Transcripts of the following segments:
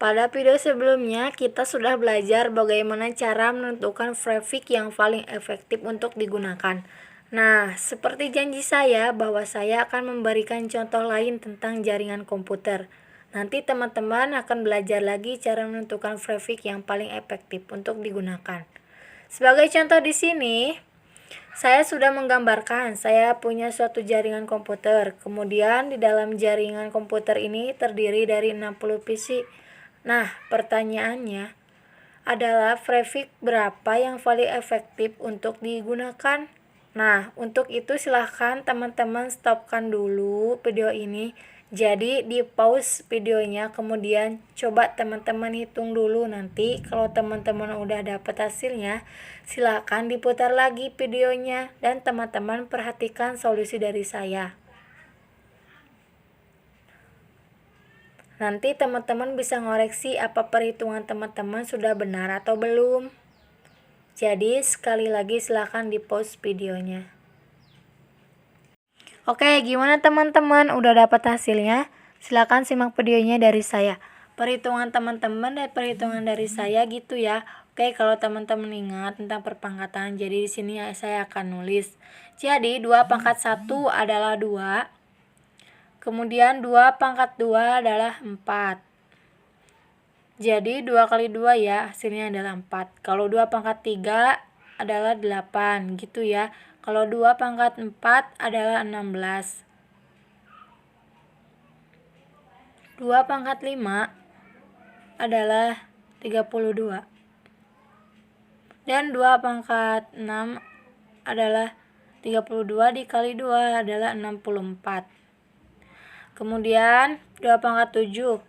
Pada video sebelumnya, kita sudah belajar bagaimana cara menentukan traffic yang paling efektif untuk digunakan. Nah, seperti janji saya bahwa saya akan memberikan contoh lain tentang jaringan komputer. Nanti teman-teman akan belajar lagi cara menentukan traffic yang paling efektif untuk digunakan. Sebagai contoh di sini, saya sudah menggambarkan saya punya suatu jaringan komputer. Kemudian di dalam jaringan komputer ini terdiri dari 60 PC. Nah, pertanyaannya adalah traffic berapa yang paling efektif untuk digunakan? Nah, untuk itu silahkan teman-teman stopkan dulu video ini. Jadi di pause videonya, kemudian coba teman-teman hitung dulu. Nanti kalau teman-teman udah dapat hasilnya, silahkan diputar lagi videonya dan teman-teman perhatikan solusi dari saya. Nanti teman-teman bisa ngoreksi apa perhitungan teman-teman sudah benar atau belum. Jadi sekali lagi silahkan di pause videonya. Oke, gimana teman-teman? Udah dapat hasilnya? Silahkan simak videonya dari saya. Perhitungan teman-teman dan perhitungan dari saya gitu ya. Oke, kalau teman-teman ingat tentang perpangkatan, jadi di sini saya akan nulis. Jadi 2 pangkat 1 adalah 2. Kemudian 2 pangkat 2 adalah 4. Jadi 2 kali 2 ya, hasilnya adalah 4. Kalau 2 pangkat 3 adalah 8 gitu ya. Kalau 2 pangkat 4 adalah 16. 2 pangkat 5 adalah 32. Dan 2 pangkat 6 adalah 32 dikali 2 adalah 64. Kemudian 2 pangkat 7,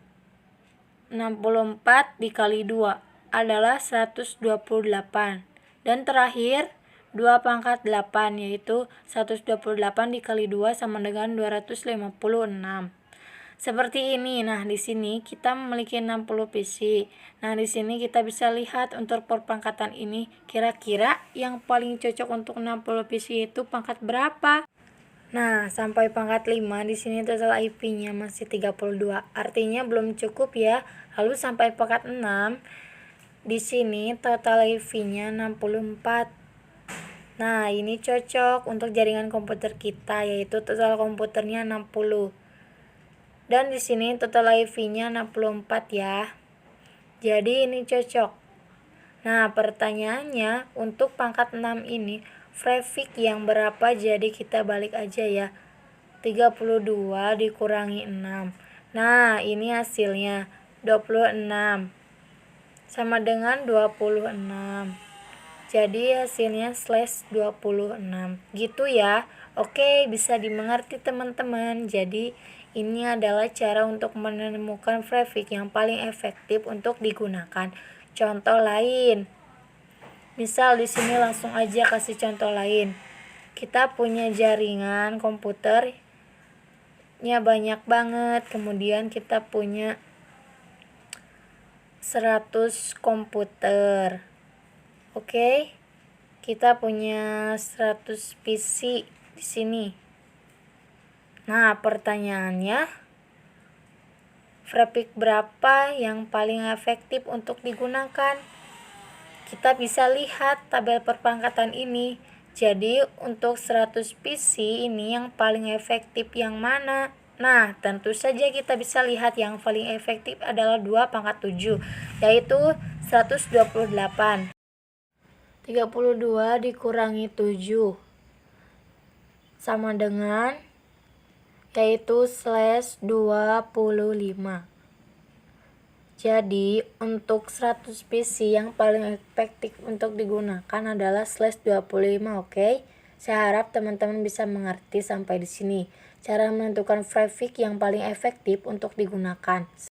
64 dikali 2 adalah 128. Dan terakhir 2 pangkat 8 yaitu 128 dikali 2 sama dengan 256. Seperti ini. Nah, di sini kita memiliki 60 PC. Nah, di sini kita bisa lihat untuk perpangkatan ini kira-kira yang paling cocok untuk 60 PC itu pangkat berapa? Nah, sampai pangkat 5 di sini total IP-nya masih 32. Artinya belum cukup ya. Lalu sampai pangkat 6 di sini total IP-nya 64. Nah, ini cocok untuk jaringan komputer kita, yaitu total komputernya 60. Dan di sini total IP-nya 64 ya. Jadi ini cocok. Nah, pertanyaannya untuk pangkat 6 ini traffic yang berapa? Jadi kita balik aja ya. 32 dikurangi 6. Nah, ini hasilnya 26 sama dengan 26. Jadi hasilnya /26 gitu ya. Oke, bisa dimengerti teman-teman. Jadi ini adalah cara untuk menemukan traffic yang paling efektif untuk digunakan. Contoh lain. Misal di sini langsung aja kasih contoh lain. Kita punya jaringan komputernya banyak banget. Kemudian kita punya 100 komputer. Oke, kita punya 100 PC di sini. Nah, pertanyaannya, traffic berapa yang paling efektif untuk digunakan? Kita bisa lihat tabel perpangkatan ini. Jadi, untuk 100 PC ini yang paling efektif yang mana? Nah, tentu saja kita bisa lihat yang paling efektif adalah 2 pangkat 7, yaitu 128. 32 dikurangi 7 sama dengan yaitu /25. Jadi untuk 100 PC yang paling efektif untuk digunakan adalah /25. Oke, saya harap teman-teman bisa mengerti sampai di sini cara menentukan traffic yang paling efektif untuk digunakan.